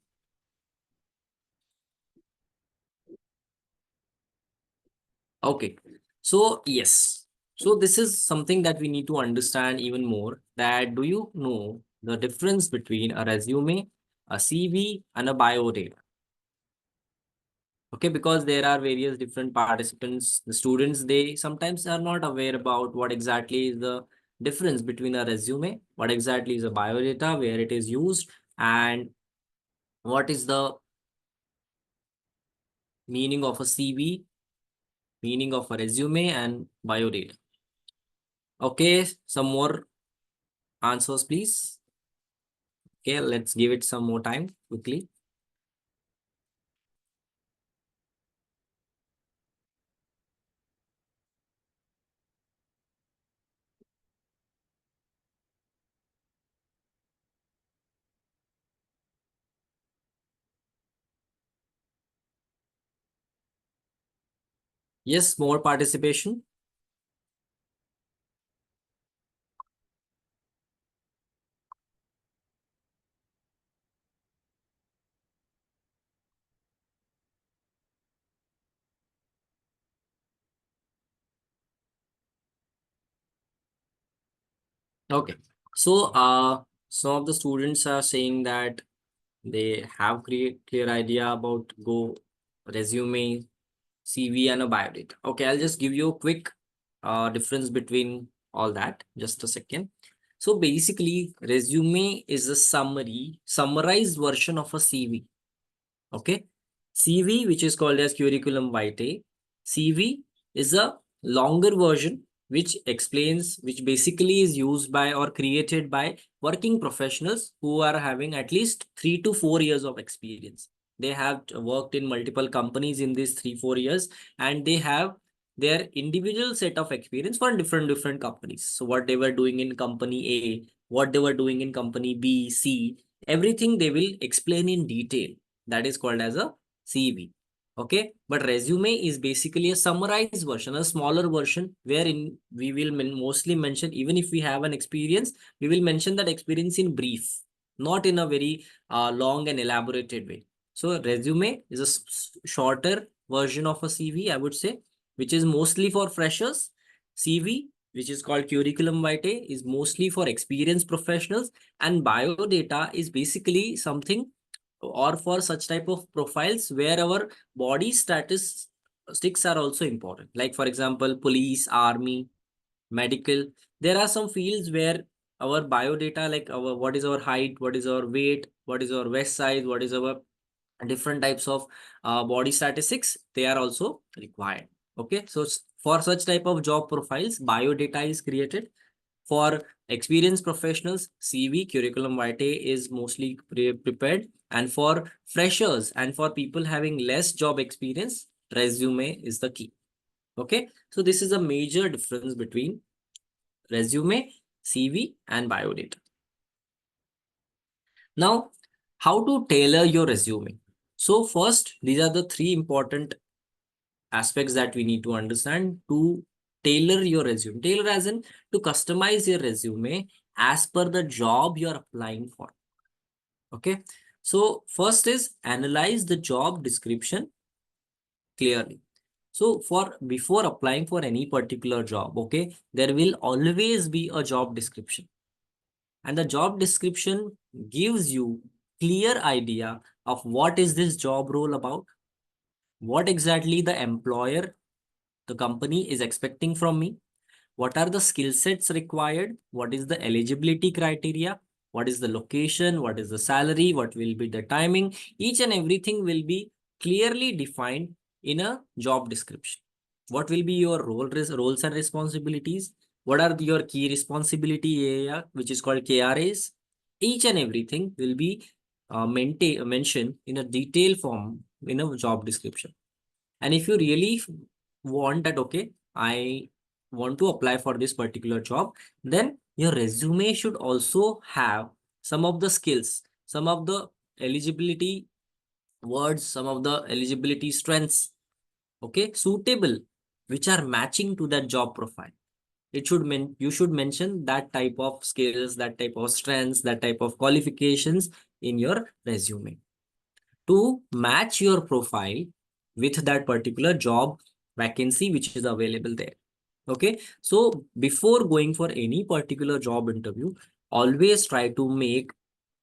Okay. So yes. So this is something that we need to understand even more, that do you know the difference between a resume, a CV, and a bio data? Okay, because there are various different participants, the students, they sometimes are not aware about what exactly is the difference between a resume, what exactly is a biodata, where it is used, and what is the meaning of a CV, meaning of a resume, and biodata. Okay, some more answers, please. Okay, let's give it some more time quickly. Yes, more participation. Okay, so some of the students are saying that they have clear idea about go resume, CV, and a biodata. Okay, I'll just give you a quick difference between all that. Just a second. So basically, resume is a summarized version of a CV. Okay. CV, which is called as curriculum vitae. CV is a longer version which explains, which basically is used by or created by working professionals who are having at least 3 to 4 years of experience. They have worked in multiple companies in these 3 4 years, and they have their individual set of experience for different companies. So what they were doing in company A, what they were doing in company B, C, everything they will explain in detail. That is called as a CV. Okay, but resume is basically a summarized version, a smaller version, wherein we will mostly mention, even if we have an experience, we will mention that experience in brief, not in a very long and elaborated way. So resume is a shorter version of a CV, I would say, which is mostly for freshers. CV, which is called curriculum vitae, is mostly for experienced professionals, and biodata is basically something or for such type of profiles where our body statistics are also important. Like for example, police, army, medical. There are some fields where our biodata, like our what is our height, what is our weight, what is our waist size, what is our different types of body statistics, they are also required. Okay, so for such type of job profiles, biodata is created. For experienced professionals, CV, curriculum vitae is mostly prepared. And for freshers and for people having less job experience, resume is the key. Okay, so this is a major difference between resume, CV, and biodata. Now, how to tailor your resume? So first, these are the three important aspects that we need to understand to tailor your resume. Tailor as in to customize your resume as per the job you're applying for. Okay. So first is analyze the job description clearly. So for before applying for any particular job, okay, there will always be a job description. And the job description gives you clear idea of what is this job role about, what exactly the employer, the company is expecting from me, what are the skill sets required, what is the eligibility criteria, what is the location, what is the salary, what will be the timing. Each and everything will be clearly defined in a job description. What will be your roles and responsibilities, what are your key responsibility area, which is called KRAs. Each and everything will be mentioned in a detailed form in a job description. And if you really want that, okay, I want to apply for this particular job, then your resume should also have some of the skills, some of the eligibility words, some of the eligibility strengths, okay, suitable, which are matching to that job profile. It should mean you should mention that type of skills, that type of strengths, that type of qualifications in your resume to match your profile with that particular job vacancy which is available there. Okay, so before going for any particular job interview, always try to make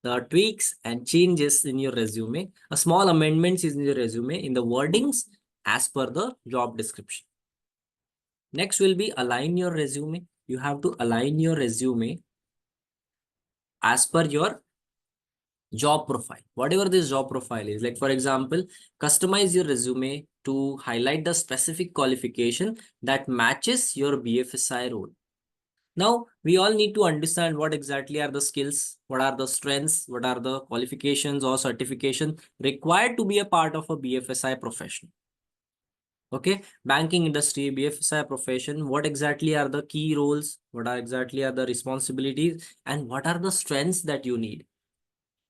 the tweaks and changes in your resume, a small amendments in your resume in the wordings as per the job description. Next will be align your resume. You have to align your resume as per your job profile, whatever this job profile is. Like for example, customize your resume to highlight the specific qualification that matches your BFSI role. Now we all need to understand what exactly are the skills, what are the strengths, what are the qualifications or certification required to be a part of a BFSI profession. Okay, banking industry, BFSI profession, what exactly are the key roles, what are exactly are the responsibilities, and what are the strengths that you need.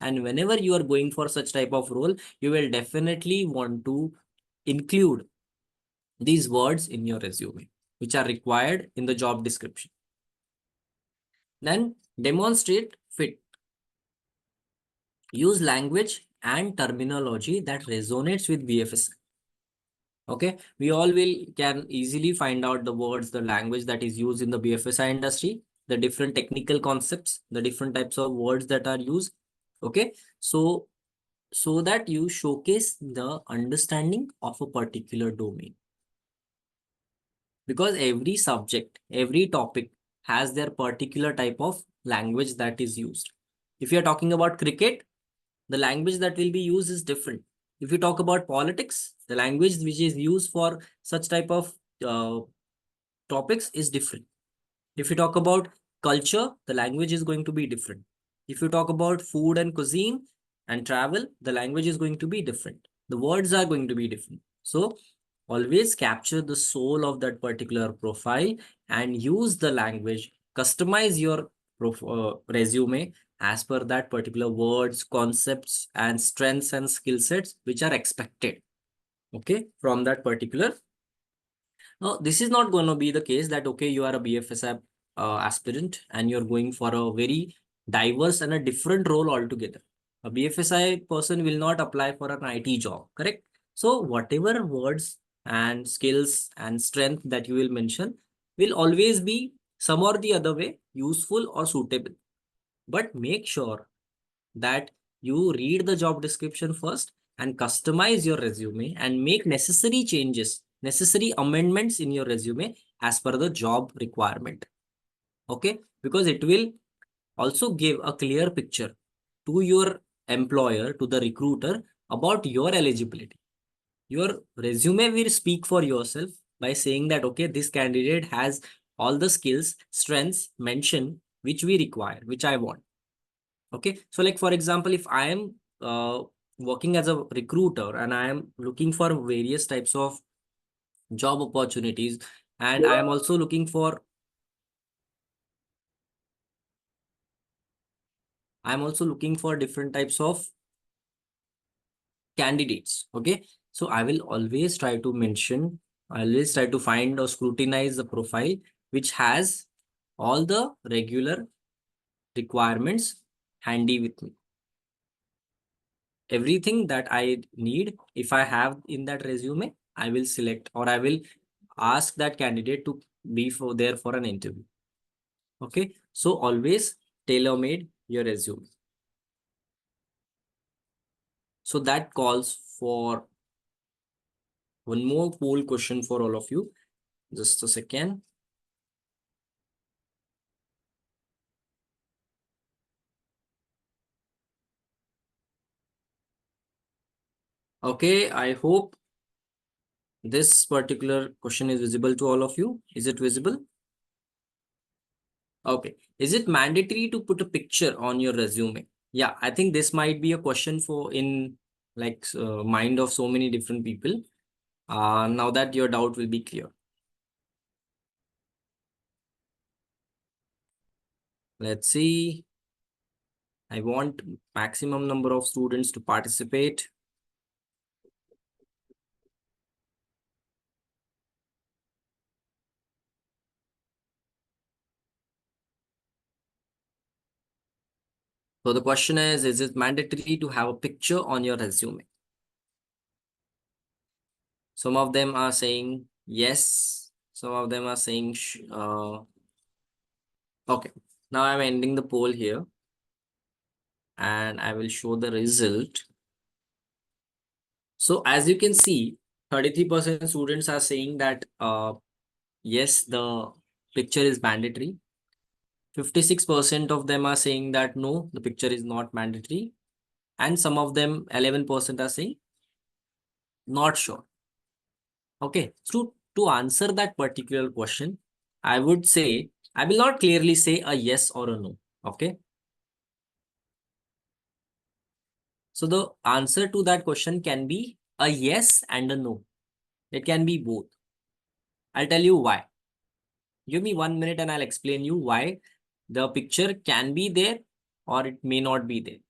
And whenever you are going for such type of role, you will definitely want to include these words in your resume, which are required in the job description. Then demonstrate fit. Use language and terminology that resonates with BFSI. Okay, we all will can easily find out the words, the language that is used in the BFSI industry, the different technical concepts, the different types of words that are used. Okay, so that you showcase the understanding of a particular domain. Because every subject, every topic has their particular type of language that is used. If you're talking about cricket, the language that will be used is different. If you talk about politics, the language which is used for such type of topics is different. If you talk about culture, the language is going to be different. If you talk about food and cuisine and travel, the language is going to be different. The words are going to be different. So always capture the soul of that particular profile and use the language, customize your resume as per that particular words, concepts, and strengths and skill sets which are expected, okay, from that particular. Now, this is not going to be the case that, okay, you are a BFSI aspirant and you're going for a very diverse and a different role altogether. A BFSI person will not apply for an IT job, correct? So whatever words and skills and strength that you will mention will always be some or the other way useful or suitable. But make sure that you read the job description first and customize your resume and make necessary changes, necessary amendments in your resume as per the job requirement. Okay, because it will also give a clear picture to your employer, to the recruiter, about your eligibility. Your resume will speak for yourself by saying that, okay, this candidate has all the skills, strengths mentioned which we require, which I want. Okay, so like for example, if I am working as a recruiter and I am looking for various types of job opportunities, and I am also looking for different types of candidates. Okay, so I will always try to mention, I always try to find or scrutinize the profile which has all the regular requirements handy with me. Everything that I need, if I have in that resume, I will select, or I will ask that candidate to be there for an interview. Okay, so always tailor-made your resume. So that calls for one more poll question for all of you. Just a second. Okay, I hope this particular question is visible to all of you. Is it visible? Okay. Is it mandatory to put a picture on your resume? Yeah, I think this might be a question for in like mind of so many different people. Now that your doubt will be clear. Let's see. I want maximum number of students to participate. So the question is it mandatory to have a picture on your resume? Some of them are saying yes. Some of them are saying okay. Now I'm ending the poll here and I will show the result. So as you can see, 33% students are saying that yes, the picture is mandatory. 56% of them are saying that no, the picture is not mandatory. And some of them, 11% are saying not sure. Okay, so to answer that particular question, I would say, I will not clearly say a yes or a no. Okay. So the answer to that question can be a yes and a no. It can be both. I'll tell you why. Give me 1 minute and I'll explain you why the picture can be there or it may not be there.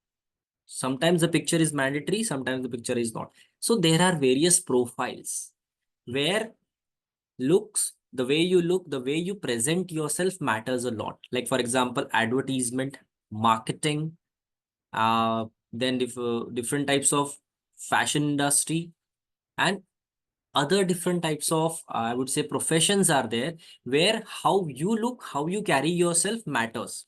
Sometimes the picture is mandatory, sometimes the picture is not. So there are various profiles where looks, the way you look, the way you present yourself matters a lot. Like for example, advertisement, marketing, then different types of fashion industry, and other different types of I would say professions are there where how you look, how you carry yourself matters.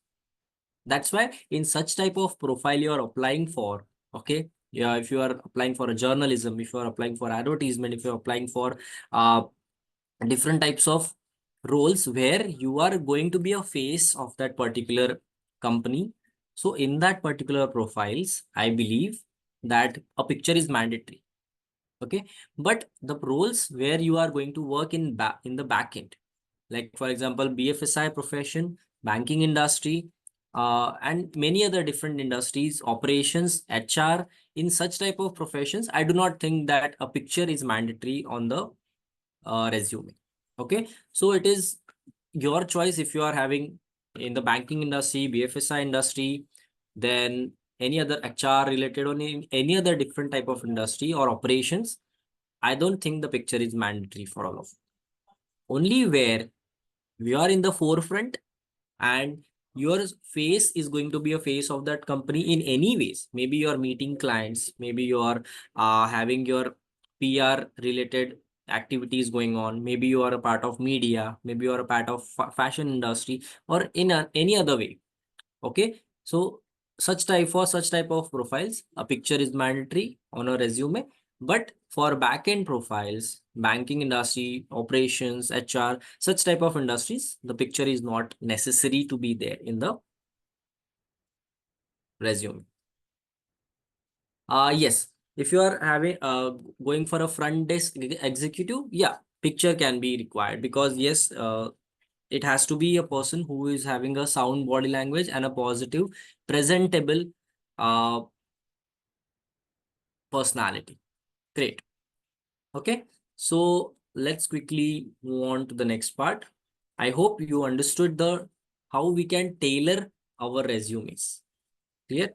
That's why in such type of profile you are applying for, okay, yeah, if you are applying for a journalism, if you are applying for advertisement, if you're applying for uh different types of roles where you are going to be a face of that particular company, so in that particular profiles I believe that a picture is mandatory. Okay, but the roles where you are going to work in the back end, like for example BFSI profession, banking industry, and many other different industries, operations, HR, in such type of professions I do not think that a picture is mandatory on the resume. Okay, so it is your choice. If you are having in the banking industry, BFSI industry, then any other HR related or any other different type of industry or operations, I don't think the picture is mandatory for all of you. Only where we are in the forefront and your face is going to be a face of that company in any ways. Maybe you're meeting clients, maybe you're having your PR related activities going on, maybe you are a part of media, maybe you are a part of fashion industry or in any other way. Okay, so such type of profiles, a picture is mandatory on a resume. But for back-end profiles, banking industry, operations, HR, such type of industries, the picture is not necessary to be there in the resume. Yes, if you are having going for a front desk executive, yeah, picture can be required, because yes, it has to be a person who is having a sound body language and a positive, presentable uh, personality. Great. Okay. So let's quickly move on to the next part. I hope you understood the how we can tailor our resumes. Clear?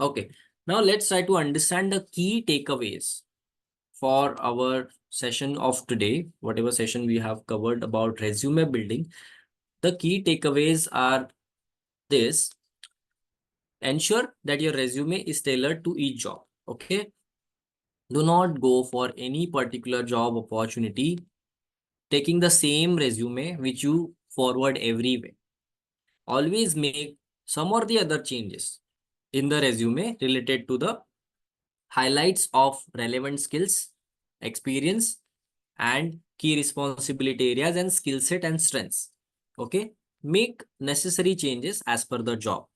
Okay. Now let's try to understand the key takeaways for our session of today. Whatever session we have covered about resume building, the key takeaways are this: ensure that your resume is tailored to each job. Okay. Do not go for any particular job opportunity taking the same resume which you forward everywhere. Always make some or the other changes in the resume related to the highlights of relevant skills, experience, and key responsibility areas and skill set and strengths. Okay. Make necessary changes as per the job.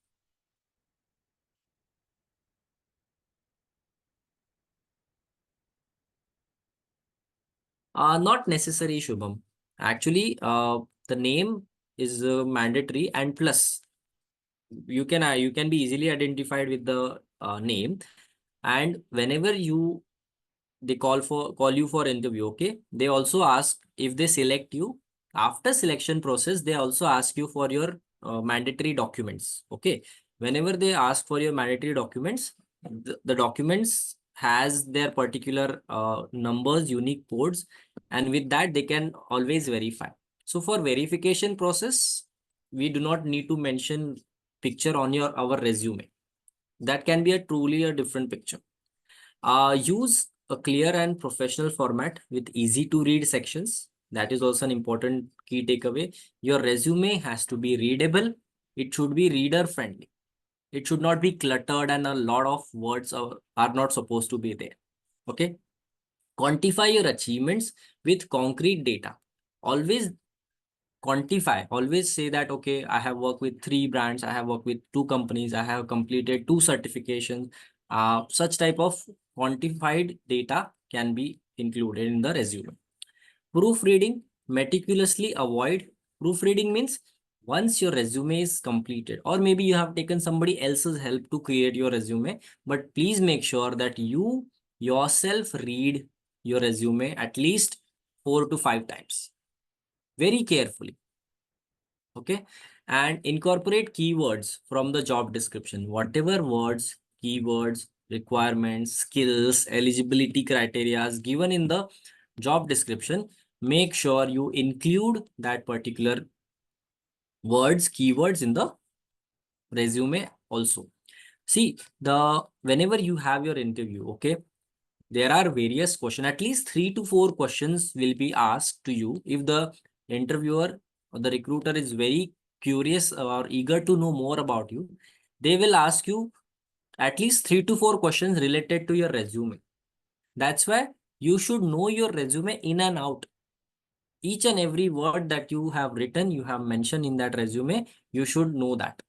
Not necessary, Shubham. Actually, the name is mandatory, and plus you can be easily identified with the name. And whenever they call you for interview, okay, they also ask, if they select you, after selection process they also ask you for your mandatory documents. Okay, whenever they ask for your mandatory documents, the documents has their particular numbers, unique codes, and with that they can always verify. So for verification process, we do not need to mention picture on your our resume. That can be a truly a different picture. Use a clear and professional format with easy to read sections. That is also an important key takeaway. Your resume has to be readable. It should be reader friendly. It should not be cluttered and a lot of words are not supposed to be there. Okay. Quantify your achievements with concrete data. Always quantify, always say that, okay, I have worked with 3 brands, I have worked with 2 companies, I have completed 2 certifications. Such type of quantified data can be included in the resume. Proofreading, meticulously avoid. Proofreading means once your resume is completed, or maybe you have taken somebody else's help to create your resume, but please make sure that you yourself read your resume at least 4 to 5 times very carefully. Okay. And incorporate keywords from the job description. Whatever words, keywords, requirements, skills, eligibility criteria given in the job description, make sure you include that particular words, keywords in the resume also. See, the whenever you have your interview, okay, there are various questions, at least 3 to 4 questions will be asked to you. If the interviewer or the recruiter is very curious or eager to know more about you, they will ask you at least 3 to 4 questions related to your resume. That's why you should know your resume in and out. Each and every word that you have written, you have mentioned in that resume, you should know that.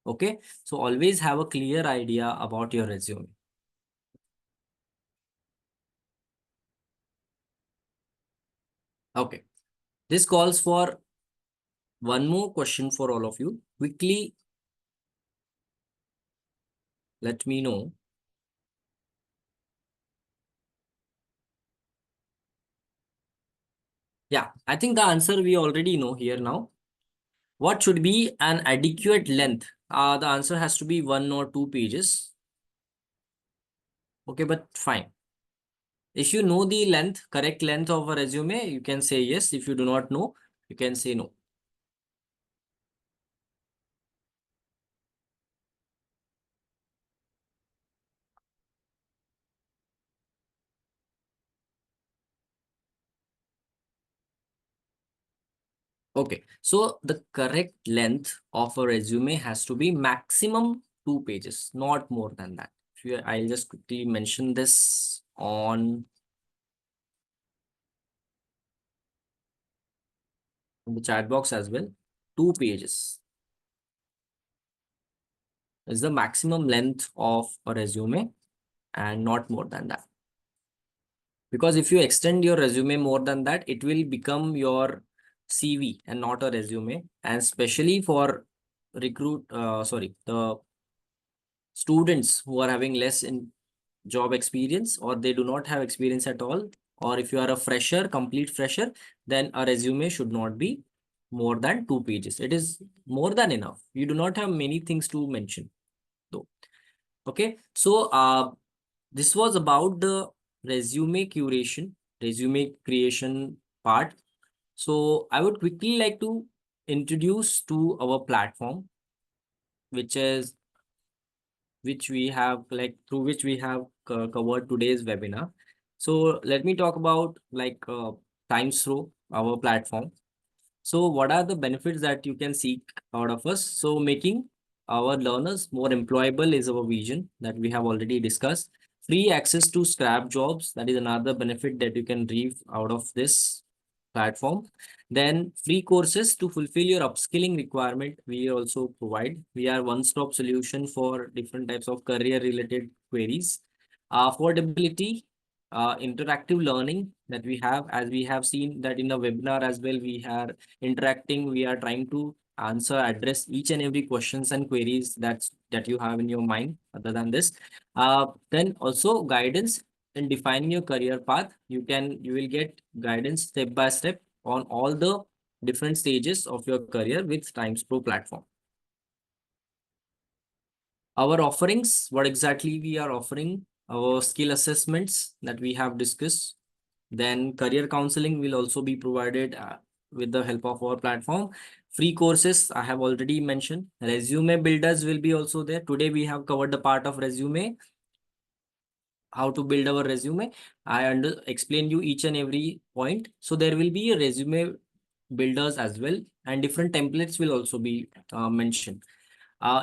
Okay. So always have a clear idea about your resume. Okay. This calls for one more question for all of you. Quickly, let me know. Yeah, I think the answer we already know here now. What should be an adequate length? The answer has to be 1 or 2 pages. Okay, but fine. If you know the length, correct length of a resume, you can say yes. If you do not know, you can say no. Okay, so the correct length of a resume has to be maximum 2 pages, not more than that. I'll just quickly mention this on the chat box as well. 2 pages is the maximum length of a resume and not more than that. Because if you extend your resume more than that, it will become your CV and not a resume. And especially for the students who are having less in job experience, or they do not have experience at all, or if you are a fresher, complete fresher, then a resume should not be more than 2 pages. It is more than enough. You do not have many things to mention though. Okay, so this was about the resume creation part. So I would quickly like to introduce to our platform, which is which we have like through which we have covered today's webinar. So let me talk about like TimesPro, our platform. So what are the benefits that you can seek out of us? So making our learners more employable is our vision that we have already discussed. Free access to scrap jobs, that is another benefit that you can reap out of this platform. Then free courses to fulfill your upskilling requirement, we also provide. We are one-stop solution for different types of career-related queries. Affordability, interactive learning that we have, as we have seen that in the webinar as well, we are interacting, we are trying to address each and every questions and queries that you have in your mind other than this. Then also guidance in defining your career path. You will get guidance step by step on all the different stages of your career with TimesPro platform. Our offerings, what exactly we are offering, our skill assessments that we have discussed. Then career counseling will also be provided with the help of our platform. Free courses, I have already mentioned. Resume builders will be also there. Today we have covered the part of resume, how to build our resume. Explain you each and every point. So there will be a resume builders as well, and different templates will also be mentioned.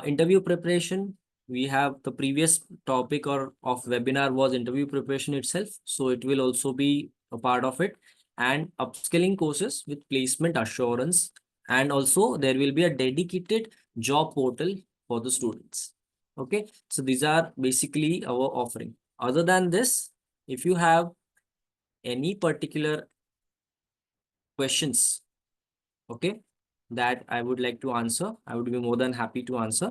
Interview preparation, we have the previous topic or of webinar was interview preparation itself. So it will also be a part of it, and upskilling courses with placement assurance. And also there will be a dedicated job portal for the students. Okay, so these are basically our offering. Other than this, if you have any particular questions, okay, that I would like to answer, I would be more than happy to answer.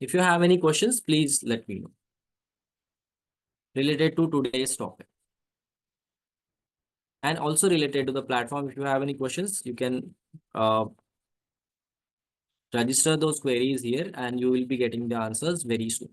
If you have any questions, please let me know related to today's topic and also related to the platform. If you have any questions, you can uh, register those queries here and you will be getting the answers very soon.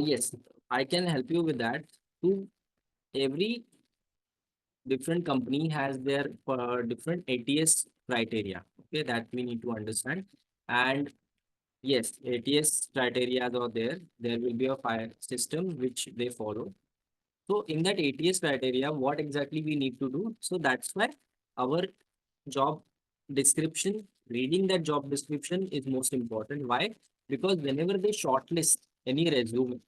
Yes, I can help you with that. To every different company has their different ATS criteria. Okay, that we need to understand. And yes, ATS criteria are there. There will be a fire system which they follow. So in that ATS criteria, what exactly we need to do? So that's why our job description, reading that job description is most important. Why? Because whenever they shortlist any resume,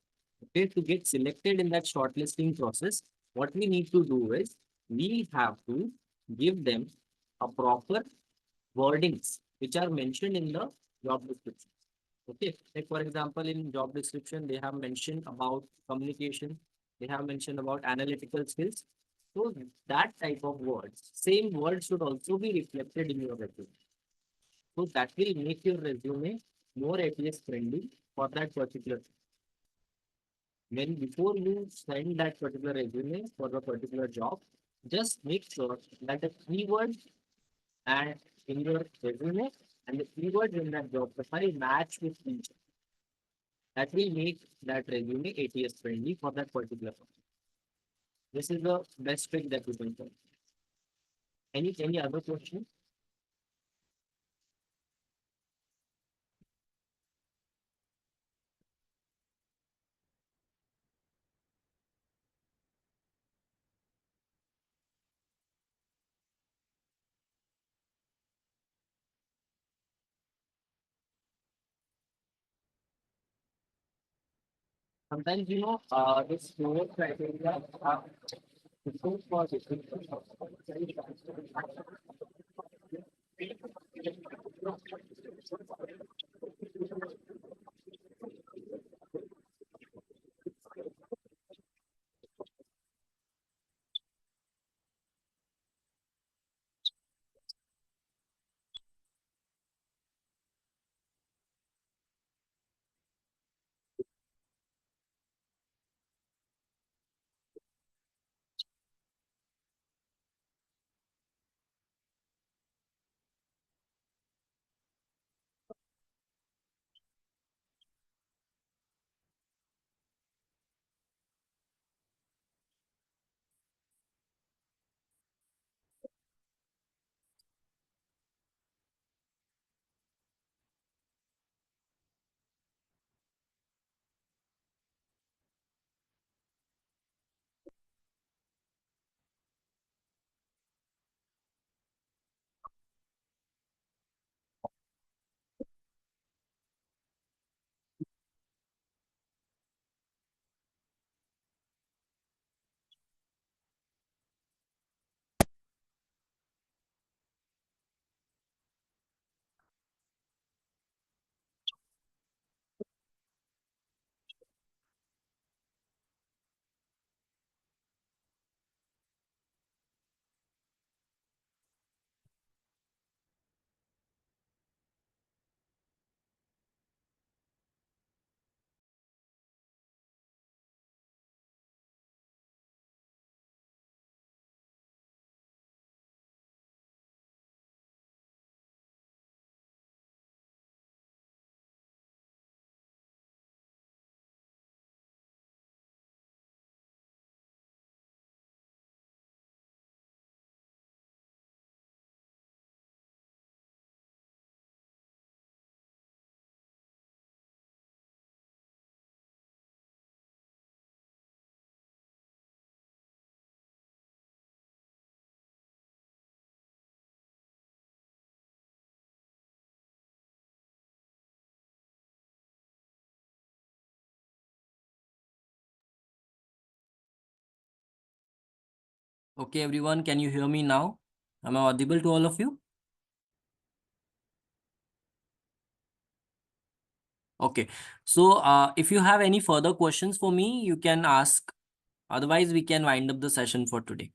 okay, to get selected in that shortlisting process, what we need to do is we have to give them a proper wordings which are mentioned in the job description. Okay, like for example, in job description, they have mentioned about communication, they have mentioned about analytical skills. So that type of words, same words should also be reflected in your resume. So that will make your resume more ATS friendly for that particular. When before you send that particular resume for the particular job, Just make sure that the keywords and in your resume and the keywords in that job profile match with each other. That will make that resume ATS friendly for that particular person. This is the best trick that you can do. Any other question? Sometimes this four criteria are different for different people. Okay, everyone, can you hear me now? Am I audible to all of you? Okay. So, if you have any further questions for me, you can ask. Otherwise, we can wind up the session for today.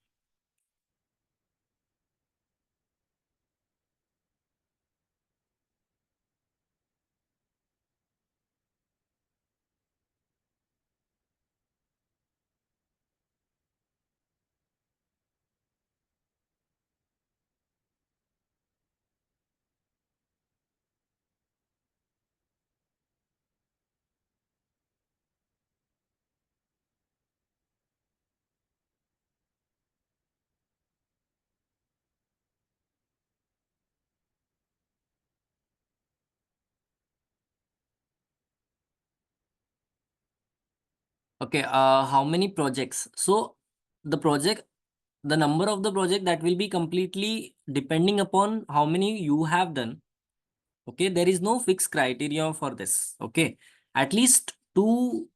Okay. How many projects? So, the project, the number of the project that will be completely depending upon how many you have done. Okay, there is no fixed criteria for this. Okay, at least two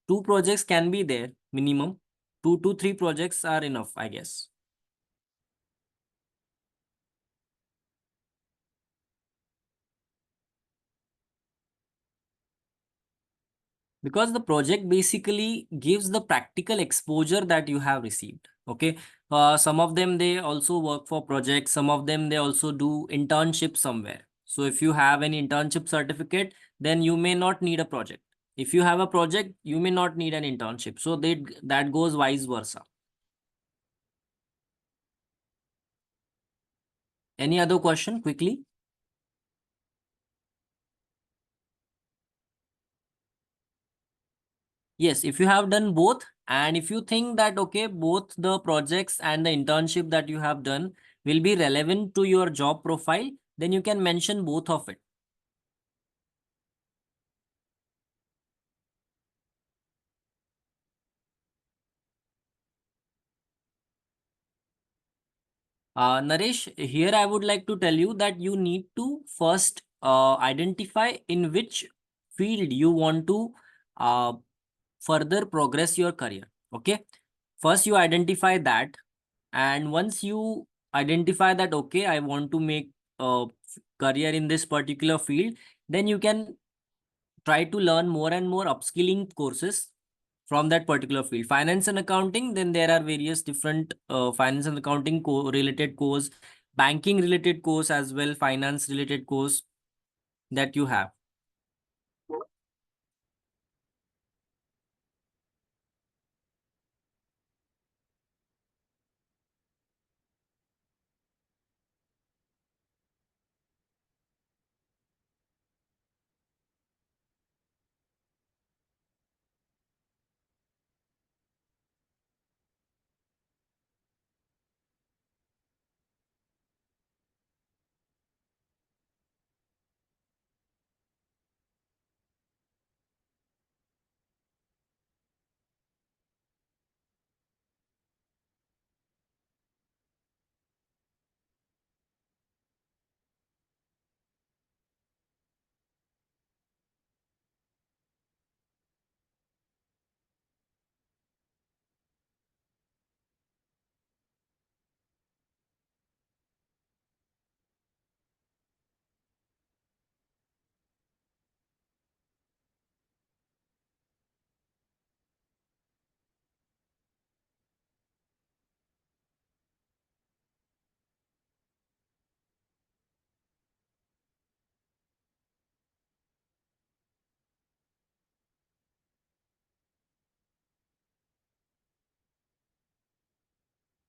projects can be there minimum. 2 to 3 projects are enough, I guess. Because the project basically gives the practical exposure that you have received. Okay, some of them they also work for projects, some of them they also do internship somewhere. So if you have an internship certificate, then you may not need a project. If you have a project, you may not need an internship. So that goes vice versa. Any other question quickly? Yes, if you have done both, and if you think that okay, both the projects and the internship that you have done will be relevant to your job profile, then you can mention both of it. Naresh, here I would like to tell you that you need to first identify in which field you want to uh, further progress your career. Okay, first you identify that, and once you identify that okay, I want to make a career in this particular field, then you can try to learn more and more upskilling courses from that particular field. Finance and accounting, then there are various different finance and accounting related course, banking related course as well, finance related course that you have.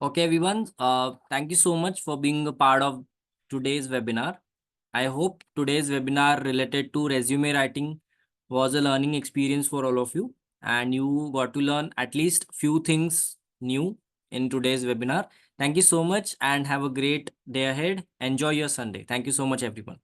Okay, everyone. Thank you so much for being a part of today's webinar. I hope today's webinar related to resume writing was a learning experience for all of you, and you got to learn at least few things new in today's webinar. Thank you so much and have a great day ahead. Enjoy your Sunday. Thank you so much, everyone.